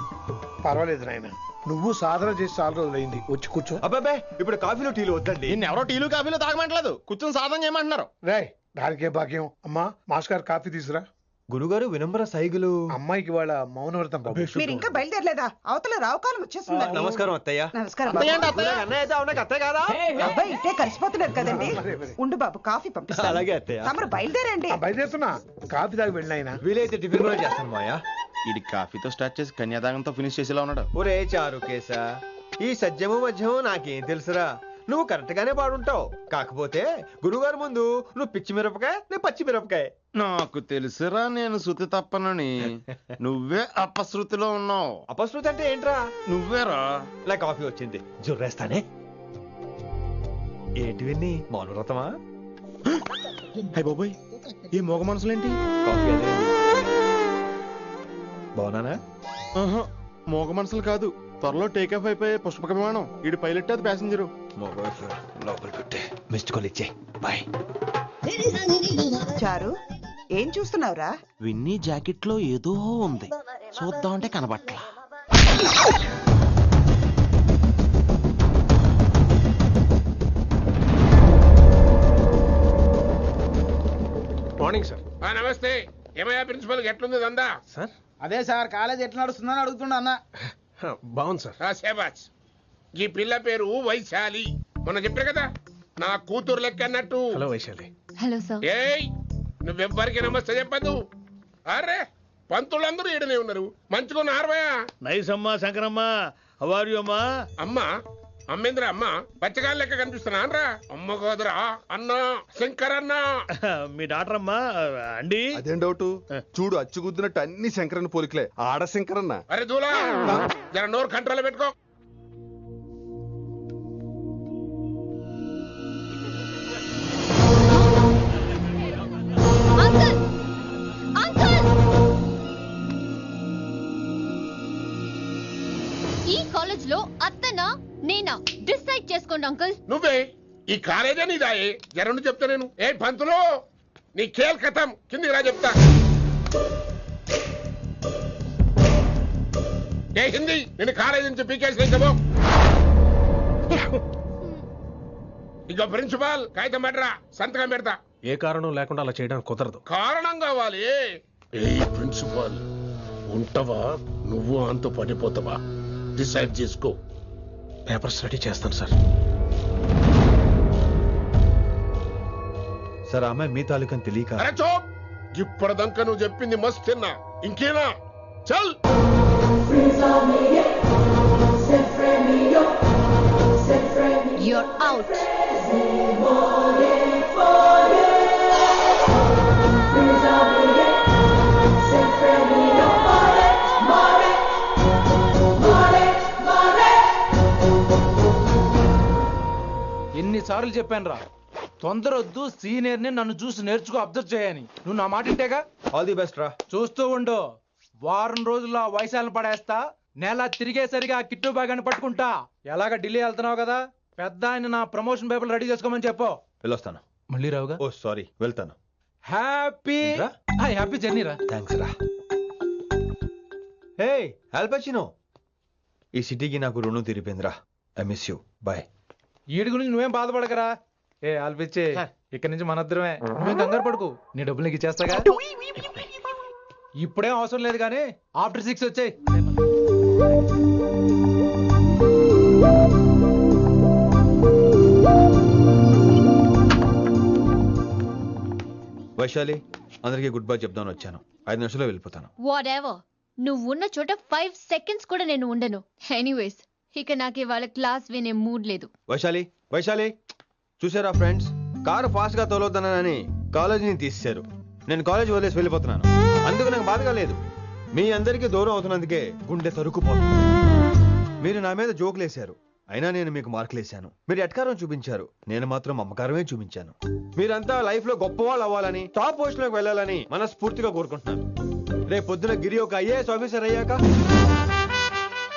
S13: పర్వాలేదు నాయన, నువ్వు సాధన చేసి చాలా రోజులైంది, వచ్చి కూర్చో.
S2: అబ్బాబే, ఇప్పుడు కాఫీలో టీలు వద్దండి.
S11: ఎవరో టీలు కాఫీలు తాగమంటలేదు, కూర్చొని సాధన చేయమంటున్నారు.
S13: రే, దానికే భాగ్యం. అమ్మా, మాస్టర్ గారు కాఫీ తీసురా.
S2: గురుగారు వినమ్ర సైగులు.
S13: అమ్మాయికి వాళ్ళ మౌనవ్రతం.
S17: మీరు ఇంకా బయలుదేరలేదా? అవతల రావుకాలం వచ్చేస్తుంది.
S2: నమస్కారం అత్తయ్య.
S17: నమస్కారం.
S2: అత్తయ్య కాదా?
S17: అబ్బాయి ఇట్టే కలిసిపోతున్నారు కదండి. ఉండు బాబు, కాఫీ పంపిస్తాను.
S2: అలాగే అత్తయ్య.
S17: తమరు బయలుదేరండి.
S13: బయలుదేరుతున్నా, కాఫీ తాగి వెళ్ళినాయన.
S2: వీలైతే టిఫిన్ కూడా చేస్తాను మాయా.
S11: ఇది కాఫీతో స్టార్ట్ చేసి కన్యాదానంతో ఫినిష్ చేసేలా ఉన్నాడు.
S2: ఒరే చారుకేశ, ఈ సత్యము మధ్యము నాకేం తెలుసురా? నువ్వు కరెక్ట్ గానే పాడుంటావు, కాకపోతే గురుగారు ముందు నువ్వు పిచ్చి మిరపకాయ, నేను పచ్చి మిరపకాయ.
S11: నాకు తెలుసురా నేను శృతి తప్పనని. నువ్వే అపశృతిలో ఉన్నావు.
S2: అపశృతి అంటే ఏంట్రా?
S11: నువ్వేరా.
S2: నా కాఫీ వచ్చింది, జుర్రేస్తానే. ఏంటి విన్ని, మౌనవ్రతమా?
S11: హై బాబోయ్, ఈ మోగ మనసులేంటి?
S2: కాఫీ అదే. బాగున్నానా?
S11: మోగ మనసులు కాదు, త్వరలో టేక్ ఆఫ్ అయిపోయే పుష్పక విమానం. ఈడు పైలట్, అది ప్యాసింజరు.
S2: లోపలికి పెట్టే మిస్డ్ కాల్ ఇచ్చే. బాయ్.
S17: చారు, ఏం చూస్తున్నావురా?
S11: విన్నీ జాకెట్ లో ఏదో ఉంది, చూద్దామంటే కనబట్లా.
S6: Morning sir.
S10: నమస్తే. ఏమయ్యా ప్రిన్సిపల్, ఎట్లుంది దందా?
S6: సార్
S15: అదే సార్, కాలేజ్ ఎట్లా నడుస్తుందని అడుగుతున్నా అన్న.
S6: బాగుంది సార్.
S10: శేబాజ్. ఈ పిల్ల పేరు వైశాలి. మొన్న చెప్పా కదా, నా కూతురు లెక్క అన్నట్టు.
S6: హలో వైశాలి.
S5: Hello sir.
S10: ఏయ్, నువ్వెవ్వరికి నమస్తే చెప్పదు. అరే, పంతులందరూ ఈడనే ఉన్నారు మంచిగా నారవయ్యా.
S9: నైస్ అమ్మా శంకరమ్మ. హవారు అమ్మా?
S10: అమ్మా అమ్మేంద్ర అమ్మ పచ్చగాళ్ళ లెక్క కనిపిస్తున్నా అనరా? అమ్మ గోదరా అన్న శంకర్ అన్న.
S9: మీ డాక్టర్ అమ్మా అండి?
S4: అదేం డౌట్, చూడు అచ్చుగుద్దినట్టు అన్ని శంకరన్న పోలికలే. ఆడ శంకరన్న.
S10: అరే దూలా జర నోరు కంట్రోల్ పెట్టుకో.
S3: ఈ కాలేజ్ లో అత్తనా నేనా డిసైడ్ చేసుకోండి అంకుల్.
S10: నువ్వే ఈ కాలేజే నీదాయే. జరను చెప్తా నేను. ఏ పంతులు నీ ఖేల్ కథం, కిందికి రా చెప్తా. ఏ హిందీ నేను కాలేజీ నుంచి పీకేసి చెప్పు. ఇక ప్రిన్సిపాల్ కాగితం పెట్టరా, సంతకం పెడతా.
S6: ఏ కారణం లేకుండా అలా చేయడానికి కుదరదు.
S10: కారణం కావాలి. ఏ ప్రిన్సిపాల్ ఉంటావా నువ్వు అంతు పడిపోతావా డిసైడ్ చేసుకో.
S6: పేపర్స్ రెడీ చేస్తాను సార్.
S11: సార్ ఆమె మీ తాలూకని తెలియక.
S10: అరే చోప్, ఇప్పటిదాకా నువ్వు చెప్పింది మస్త్ తిన్నా, ఇంకేనా? చల్.
S3: You're out.
S16: ఎన్నిసార్లు చెప్పాను రా, తొందరొద్దు, సీనియర్ ని నన్ను చూసి నేర్చుకో, అబ్జర్వ్ చేయని. నువ్వు నా మాట ఇంటేగా?
S11: ఆల్ ది బెస్ట్ రా.
S16: చూస్తూ ఉండు, వారం రోజుల్లో వైశాలను పడేస్తా. నెల తిరిగేసరిగా కిట్టు బాగాన్ని పట్టుకుంటా. ఎలాగ ఢిల్లీ వెళ్తున్నావు కదా, పెద్ద ఆయన నా ప్రమోషన్ పేపర్లు రెడీ చేసుకోమని చెప్పు.
S11: వెళ్ళొస్తాను.
S16: మళ్ళీ రావుగా?
S11: ఓ సారీ, వెళ్తాను.
S16: హ్యాపీ జర్నీ రా.
S11: థ్యాంక్స్ రా. హే ఆల్పచినో, ఈ సిటీకి నాకు రుణం తీరిపోయిందిరా. I miss you. బాయ్.
S16: ఈడి గురించి నువ్వేం బాధపడకరా. ఏ ఆల్పిచ్చే, ఇక్కడి నుంచి మనద్దరమే. నువ్వేం కంగారు పడుకు, నీ డబ్బులు నీకు ఇచ్చేస్తాగా. ఇప్పుడేం అవసరం లేదు కానీ ఆఫ్టర్ 6 వచ్చాయి.
S11: వైశాలి, అందరికీ గుడ్ బై చెప్దామని వచ్చాను. 5 నిమిషాల్లో వెళ్ళిపోతాను.
S3: Whatever. నువ్వు ఉన్న చోట 5 seconds కూడా నేను ఉండను. ఎనీవేస్, ఇక నాకు ఇవాళ క్లాస్ వినే మూడ్ లేదు.
S11: వైశాలి, వైశాలి, చూసారా ఫ్రెండ్స్, కారు ఫాస్ట్ గా తోలొద్దనని కాలేజీని తీసేశారు. నేను కాలేజీ వదిలేసి వెళ్ళిపోతున్నాను. అందుకు నాకు బాధగా లేదు. మీ అందరికీ దూరం అవుతున్నందుకే గుండె తరుక్కుపోతుంది. మీరు నా మీద జోకులేశారు, అయినా నేను మీకు మార్కులేశాను. మీరు ఎట్కారం చూపించారు, నేను మాత్రం అమ్మకారమే చూపించాను. మీరంతా లైఫ్ లో గొప్ప వాళ్ళు అవ్వాలని, టాప్ పోస్ట్ లోకి వెళ్ళాలని మనస్ఫూర్తిగా కోరుకుంటున్నాను. రేపు పొద్దున గిరి ఒక ఐఏఎస్ ఆఫీసర్ అయ్యాక,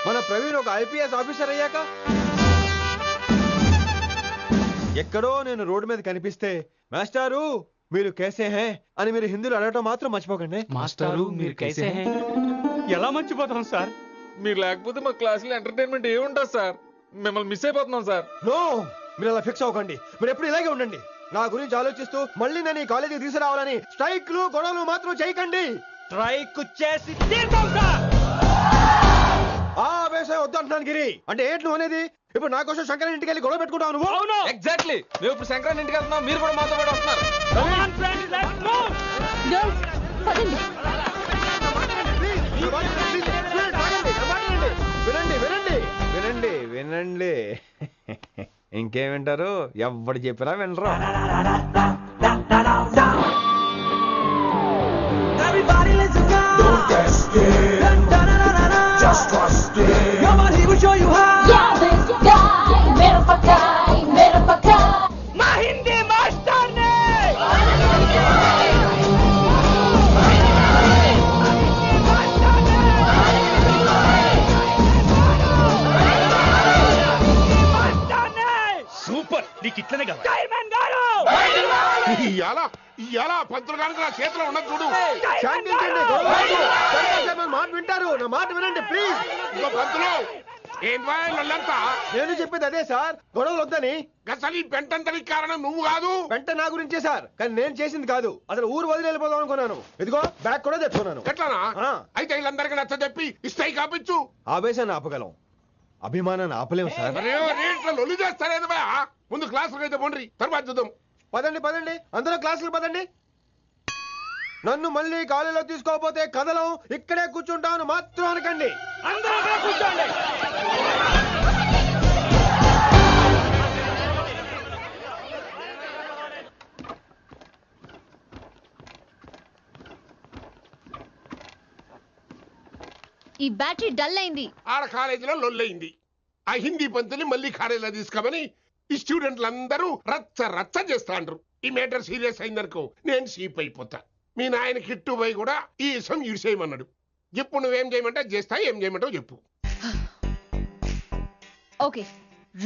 S11: మన ప్రవీణ్ ఒక ఐపీఎస్ ఆఫీసర్ అయ్యాక, ఎక్కడో నేను రోడ్డు మీద కనిపిస్తే మాస్టారు మీరు కేసే హే అని మీరు హిందీలో అడగటం మాత్రం మర్చిపోకండి.
S16: మాస్టారు మీరు కైసే హై?
S7: ఎలా మర్చిపోతాం సార్? మీరు లేకపోతే మా క్లాసులో ఎంటర్టైన్మెంట్ ఏముంటుంది సార్? మిమ్మల్ని మిస్ అయిపోతున్నాం సార్.
S11: నో, మీరు అలా ఫిక్స్ అవ్వకండి. మీరు ఎప్పుడు ఇలాగే ఉండండి. నా గురించి ఆలోచిస్తూ మళ్ళీ నేను ఈ కాలేజీకి తీసుకురావాలని స్ట్రైక్లు గొడవలు మాత్రం చేయకండి.
S7: స్ట్రైక్ చేసి తీర్థం సార్.
S11: ఆ వ్యవసాయం వద్దు అంటున్నాను గిరి. అంటే ఏంటి నువ్వు అనేది? ఇప్పుడు నా కోసం శంకర్ ఇంటికి వెళ్ళి గొడవ పెట్టుకుంటావు నువ్వు?
S7: అవును, ఎగ్జాక్ట్లీ. మేము ఇప్పుడు శంకరన్ ఇంటికి వెళ్తున్నాం, మీరు కూడా మాతో పాటు వస్తున్నారు.
S11: వినండి వినండి వినండి వినండి. ఇంకేం వింటారు? ఎవడు చెప్పినా వినరు.
S12: Everybody listen now. Don't get scared. Just trust it. Come on, he will show you how. Yeah, this guy, mera paka. Mahindi master ne.
S9: Super, నీకు ఇట్లనే కదా.
S10: ఇయాలా పంతులు కనుక నా చేతిలో ఉన్నది చూడు.
S11: శాంతించండి, గొడవ వద్దు. శంకర్ సార్ మాట వింటారు. నా మాట వినండి ప్లీజ్.
S10: ఇగో పంతులు, ఏంటా వాళ్ళంతా?
S11: నేను చెప్పేది అదే సార్, గొడవలు వద్దని.
S10: అసలు ఈ పెంటంతరికి కారణం నువ్వు కాదు.
S11: వెంట నా గురించే సార్, కానీ నేను చేసింది కాదు. అసలు ఊరు వదిలి వెళ్ళిపోదాం అనుకున్నాను. ఇదిగో బ్యాగ్ కూడా తెచ్చుకున్నాను.
S10: ఎట్లానా? అయితే వీళ్ళందరికీ నచ్చ చెప్పి ఇస్తాయి కాపించు.
S11: ఆవేశాన్ని ఆపగలం, అభిమానాన్ని ఆపలేము సార్.
S10: లొల్లి చేస్తారేది బా. ముందు క్లాసులకు అయితే పోండి, తర్వాత చూద్దాం.
S11: పదండి పదండి, అందరూ క్లాసులు పదండి. నన్ను మళ్ళీ కాలేజీలో తీసుకోకపోతే కథలం ఇక్కడే కూర్చుంటాను మాత్రం అనకండి.
S9: అందరూ ఇక్కడ కూర్చోండి.
S3: ఈ బ్యాటరీ డల్ అయింది.
S10: ఆడ కాలేజీలో లొల్లయింది. ఆ హిందీ పంతుని మళ్ళీ కాలేజీలో తీసుకోమని ఈ స్టూడెంట్లందరూ రచ్చ రచ్చ చేస్తాండ్రు. ఈ మేటర్ సీరియస్ అయిందనుకో నేను సీప్ అయిపోతా. మీ నాయన కిట్టు పోయి కూడా ఈ విషయం ఇడిసేయమన్నాడు. ఇప్పుడు నువ్వేం చేయమంటే చేస్తా, ఏం చేయమంటావు చెప్పు.
S3: ఓకే,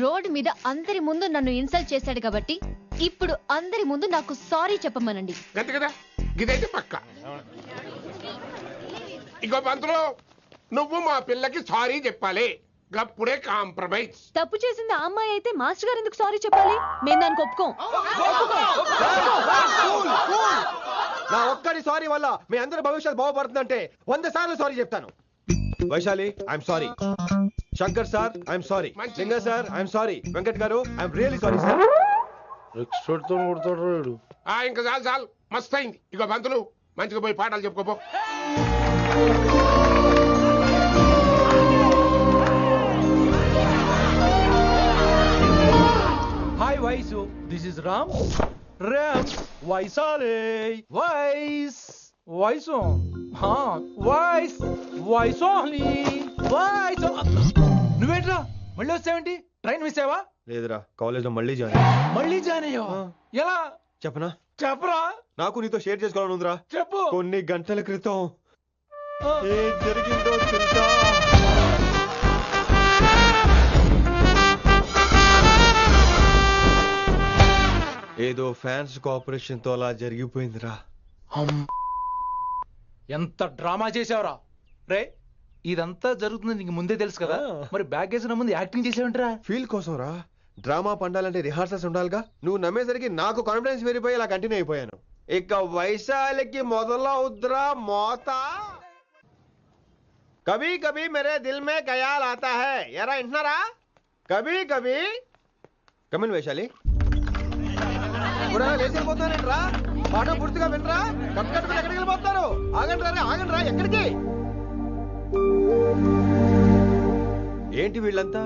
S3: రోడ్ మీద అందరి ముందు నన్ను ఇన్సల్ట్ చేశాడు కాబట్టి ఇప్పుడు అందరి ముందు నాకు సారీ చెప్పమనండి.
S10: గంతే కదా, ఇదైతే పక్క. ఇంకో పంతులు, నువ్వు మా పిల్లకి సారీ చెప్పాలి. గప్పుడే కాంప్రమైజ్.
S5: తప్పు చేసింది ఆ అమ్మాయి అయితే మాస్టర్ గారు ఎందుకు సారీ చెప్పాలి? మేము దానికి ఒప్పుకోం.
S11: నా ఒక్కడి సారీ వల్ల మీ అందరి భవిష్యత్తు బాగుపడుతుందంటే 100 సార్లు సారీ చెప్తాను. Vaishali, I'm sorry. Shankar sir, I'm sorry. లింగ సార్, ఐఎమ్ సారీ. వెంకట్ గారు, ఐఎమ్ రియల్లీ సారీ సార్.
S10: ఇంకా చాలు చాలు, మస్తు అయింది. ఇగో పంతులు, మంచిగా పోయి పాఠాలు చెప్పుకోపో.
S16: Hi Vaisu, this is Ram. Ram Vaishali. Vais Vaisu Vais వైసోహ్లీ వైస్. నువ్వేంట్రా మళ్ళీ వచ్చావేంటి? ట్రైన్ మిస్ అయ్యావా?
S11: లేదురా, కాలేజ్ లో మళ్ళీ జాయిన్.
S16: మళ్ళీ జాయిన్ అయ్యావా? ఎలా
S11: చెప్పనా?
S16: చెప్పరా.
S11: నాకు నీతో షేర్ చేసుకోవాలని ఉందిరా.
S16: చెప్పు.
S11: కొన్ని గంటల క్రితం ఏం జరిగిందో తెలుసా? ఏదో ఫ్యాన్స్ కోఆపరేషన్ తో అలా జరిగిపోయిందిరా.
S16: ఎంత డ్రామా చేసావురా రే. ఇదంతా జరుగుతుంది నీకు ముందే తెలుసు కదా, మరి బ్యాగ్ వేసిన ముందు యాక్టింగ్ చేసావంటరా?
S11: ఫీల్ కోసం రా. డ్రామా పండాలంటే రిహార్సల్స్ ఉండాలిగా. నువ్వు నమ్మేసరికి నాకు కాన్ఫిడెన్స్ పెరిగిపోయి ఇలా కంటిన్యూ అయిపోయాను. ఇక వైశాలికి మొదలవుద్రా మోత. కభీ కభీ మేరే దిల్ మే ఖయాల్ ఆతా హై. ఎరా వింటున్నారా? కభీ కభీ. కమిన్ వైశాలి. లేచి వెళ్ళిపోతున్నారంట్రా. పాఠం పూర్తిగా వినరా? కట్టుకట్టుకుని ఎక్కడికి వెళ్ళిపోతున్నారు? ఆగండి ఆగండి రా. ఎక్కడికి? ఏంటి వీళ్ళంతా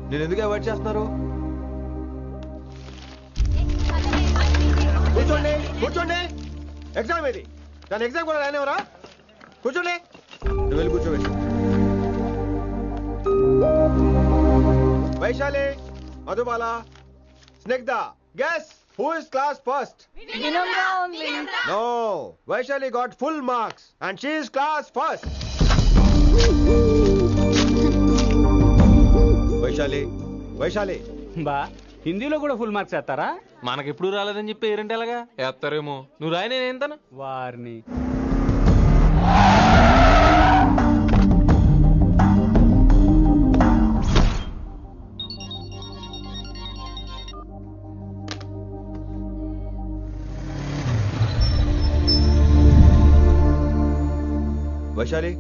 S11: నేను ఎందుకు అవాయిడ్ చేస్తున్నారు? కూర్చోండి కూర్చోండి. ఎగ్జామ్ ఏది? దాని ఎగ్జామ్ కూడా రానివరా? కూర్చోండి. నువ్వు వెళ్ళి కూర్చోబెట్టి. Vaishali, Madhubala, Snigdha, guess who is class first? No, Vaishali got full marks and she is class first. Vaishali
S8: బా, హిందీలో కూడా ఫుల్ మార్క్స్ వేస్తారా?
S7: మనకెప్పుడు రాలేదని చెప్పి ఏరంటే ఎలాగా వేస్తారేమో. నువ్వు రాయి, నేను ఏంతాను
S8: వారిని.
S11: Vaishali,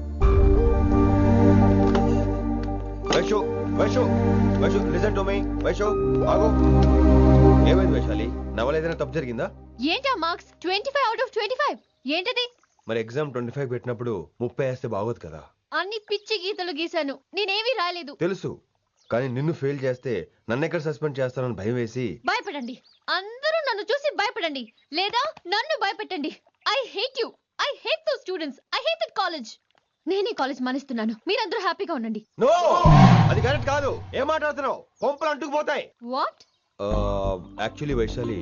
S11: Vaishu listen to me. Vaishu ఆగు. ఏమైంది వైశాలి? నా వల్ల ఏదైనా తప్పు జరిగిందా?
S3: ఏంటా మార్క్స్? 25 out of 25 ఏంటది?
S11: మరి ఎగ్జామ్ 25 పెట్టినప్పుడు 30 వేస్తే బాగోదు కదా.
S3: అన్ని పిచ్చి గీతలు గీశాను, నేనేమీ రాలేదు.
S11: తెలుసు, కానీ నిన్ను ఫెయిల్ చేస్తే నన్ను ఎక్కడ సస్పెండ్ చేస్తానని భయం వేసి.
S3: భయపడండి, అందరూ నన్ను చూసి భయపడండి, లేదా నన్ను భయపెట్టండి. I hate you. I hate those students. I hate that college. నేనే కాలేజ్ మానేస్తున్నాను. మీరందరూ హ్యాపీగా ఉండండి.
S11: నో, అది కరెక్ట్ కాదు. ఏం మాట్లాడుతున్నావు? కొంపలు అంటుకుపోతాయి.
S3: వాట్?
S11: యాక్చువల్లీ వైశాలి,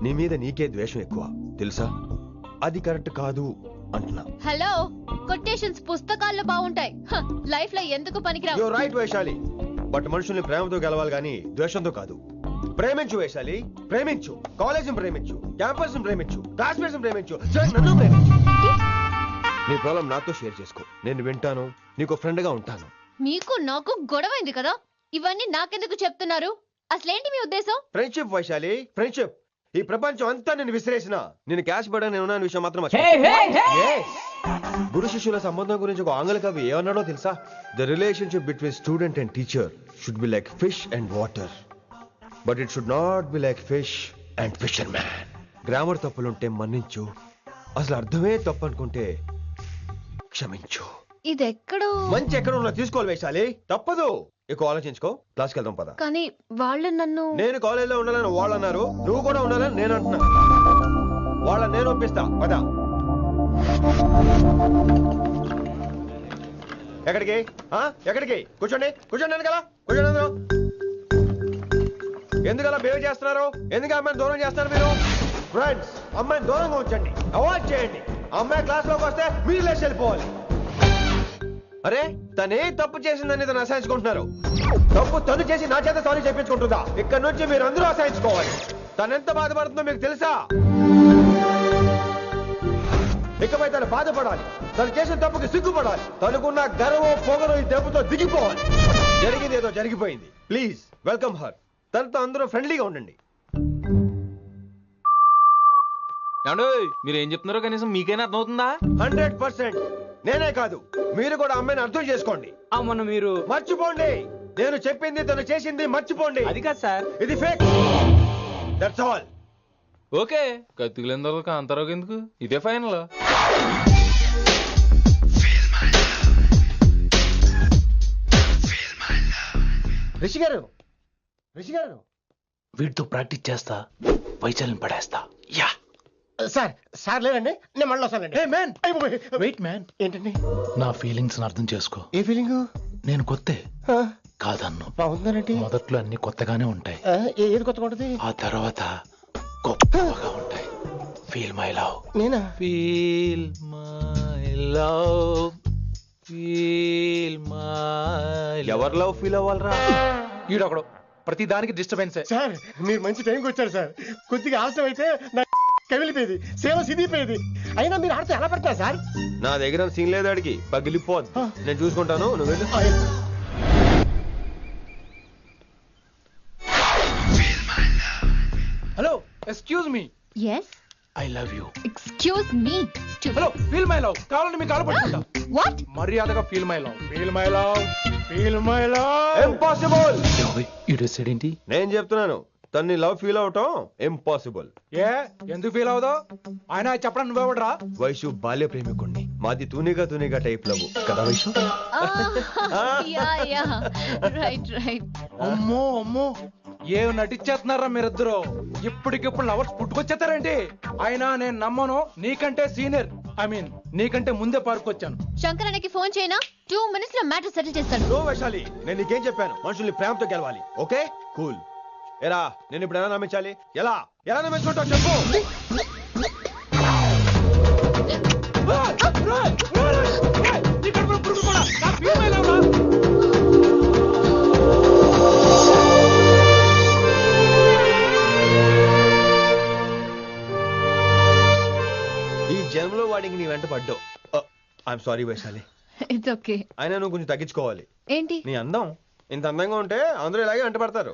S11: నీ మీద నీకే ద్వేషం ఎక్కువ తెలుసా? అది కరెక్ట్ కాదు అంటున్నా.
S3: హలో, కొటేషన్స్ పుస్తకాల్లో బాగుంటాయి, లైఫ్ లో ఎందుకు పనికిరావు.
S11: యు రైట్ వైశాలి, బట్ మనుషుల్ని ప్రేమతో గెలవాలి గాని ద్వేషంతో కాదు. ప్రేమించు వైశాలి, ప్రేమించు. కాలేజ్ ప్రేమించు, క్యాంపస్ ప్రేమించు, క్లాస్మేట్స్ ప్రేమించు, నన్ను ప్రేమించు. నీ ప్రాబ్లం నాతో షేర్ చేసుకో. నేను వింటాను, నీకు ఫ్రెండ్ గా ఉంటాను.
S3: మీకు నాకు గొడవైంది కదా, ఇవన్నీ నాకెందుకు చెప్తున్నారు? అసలేంటి మీ ఉద్దేశం?
S11: Friendship Vaishali, friendship. ఈ ప్రపంచం అంతా నేను విసిరేసిన నేను క్యాష్ పడా నేను ఉన్న విషయం మాత్రం గురు శిష్యుల సంబంధం గురించి ఒక ఆంగ్ల కవి ఏమన్నాడో తెలుసా? The relationship between student and teacher should be like fish and water, but it should not be like fish and fisherman. Grammar తప్పులుంటే మన్నించు, అసలు అర్థమే తప్పు అనుకుంటే క్షమించు.
S3: ఇది ఎక్కడో
S11: మంచి ఎక్కడ ఉన్నా తీసుకోవాలి వైశాలి, తప్పదు. ఎక్కువ ఆలోచించుకో, క్లాస్కి వెళ్దాం పద.
S3: కానీ వాళ్ళు నన్ను
S11: నేను కాలేజీలో ఉండాలని వాళ్ళు అన్నారు, నువ్వు కూడా ఉండాలని నేను అంటున్నా. వాళ్ళని నేను ఒప్పిస్తా, పద. ఎక్కడికి ఎక్కడికి? కూర్చోండి కూర్చోండి ఎందుకలా కూర్చోండి అందరూ. ఎందుకలా బిహేవ్ చేస్తున్నారు? ఎందుకు అమ్మాయిని దూరం చేస్తారు మీరు? ఫ్రెండ్స్, అమ్మాయిని దూరంగా ఉంచండి, అవాయిడ్ చేయండి. అమ్మాయి క్లాస్ లోకి వస్తే మీరు లేచి వెళ్ళిపోవాలి. అరే తనే తప్పు చేసిందని తను అసహించుకుంటున్నారు. తప్పు తను చేసి నా చేత సారీ చెప్పించుకుంటుందా? ఇక్కడ నుంచి మీరు అందరూ అసహించుకోవాలి. తను ఎంత బాధపడుతుందో మీకు తెలుసా? ఇకపై తను బాధపడాలి, తను చేసిన తప్పుకి సిగ్గుపడాలి. తనకున్న గర్వం పొగరు ఈ దెబ్బతో దిగిపోవాలి. జరిగింది ఏదో జరిగిపోయింది. Please welcome her. తనతో అందరూ ఫ్రెండ్లీగా ఉండండి.
S7: మీరు ఏం చెప్తున్నారో కనీసం మీకైనా అర్థమవుతుందా?
S11: 100%. నేనే కాదు, మీరు కూడా అమ్మాయిని అర్థం చేసుకోండి.
S8: మొన్న మీరు
S11: మర్చిపోండి. నేను చెప్పింది తను చేసింది మర్చిపోండి.
S8: అది కాదు సార్,
S11: ఇది ఫేక్. That's all.
S7: ఓకే, కత్తిలేని తర్వాత కాంతారావు ఎందుకు? ఇదే ఫైనల్.
S11: రిషి గారు, రిషి గారు,
S9: వీటితో ప్రాక్టీస్ చేస్తా, వైశాలిని పడేస్తా. యా
S15: సార్ సార్ లేదండి, నేను మళ్ళీ వస్తానండి.
S9: వెయిట్ మ్యాన్,
S15: ఏంటండి?
S9: నా ఫీలింగ్స్ అర్థం చేసుకో.
S15: ఏ ఫీలింగ్?
S9: నేను కొత్తే కాదన్ను.
S15: బాగుందనండి.
S9: మొదట్లో అన్ని కొత్తగానే ఉంటాయి,
S15: ఏది కొత్తగా ఉంటుంది?
S9: ఆ తర్వాత గొప్పగా ఉంటాయి. Feel my love.
S15: నేనా?
S7: Feel my love, feel my.
S11: ఎవరు లవ్ ఫీల్ అవ్వాలరా?
S16: ఈడొకడు ప్రతి దానికి డిస్టర్బెన్స్.
S15: సార్ మీరు మంచి టైంకి వచ్చారు సార్. కొద్దిగా ఆలస్యం అయితే నా కమిలిపోయేది, సేవ సిదిపోయేది. అయినా మీరు ఆడితే ఎలా పడతారు సార్?
S11: నా దగ్గర సీన్ లేదు, అడిగి పగిలిపోద్ది. నేను చూసుకుంటాను, నువ్వు వెళ్ళు.
S16: Hello, excuse me.
S3: yes
S9: I love you.
S3: excuse me
S16: hello, feel my love. కావాలంటే మీ కాలు పట్టుకుంటా.
S3: what
S16: మర్యాదగా feel my love, feel my love, feel my love.
S11: Impossible.
S9: ఏంటి?
S11: నేను చెప్తున్నాను, తన్ని లవ్ ఫీల్ అవటం ఇంపాసిబుల్.
S16: ఏ ఎందుకు ఫీల్ అవుదో? ఆయన చెప్పడం నువ్వెవడరా?
S11: వైషు బాల్య ప్రేమికుణ్ణి. మాది తూనిగా తూనిగా టైప్ లవ్ కదా వైషు?
S3: yeah right
S16: అమ్మో అమ్మో, ఏం నటించేస్తున్నారా మీరిద్దరు? ఇప్పటికిప్పుడు లవర్స్ పుట్టుకొచ్చేస్తారేంటి? అయినా నేను నమ్మను. నీకంటే సీనియర్, ఐ మీన్ నీకంటే ముందే పార్కొచ్చాను.
S3: శంకర్ అన్నకి ఫోన్ చేయనా? 2 minutes లో మ్యాటర్ సెటిల్ చేస్తాడు.
S11: నో వైశాలి, నేను నీకేం చెప్పాను? మనుషుల్ని ప్రేమతో గెలవాలి. Okay cool. ఎరా నేను ఇప్పుడు ఎలా నమ్మించాలి? ఎలా ఎలా నమ్మించుకుంటావు చెప్పు. ఈ జన్మలో వాడికి నీ వెంట పడ్డావు. I'm sorry Vaishali.
S3: It's okay.
S11: అయినా నువ్వు కొంచెం తగ్గించుకోవాలి.
S3: ఏంటి?
S11: నీ అందం ఇంత అందంగా ఉంటే అందరూ ఇలాగే వెంట పడతారు.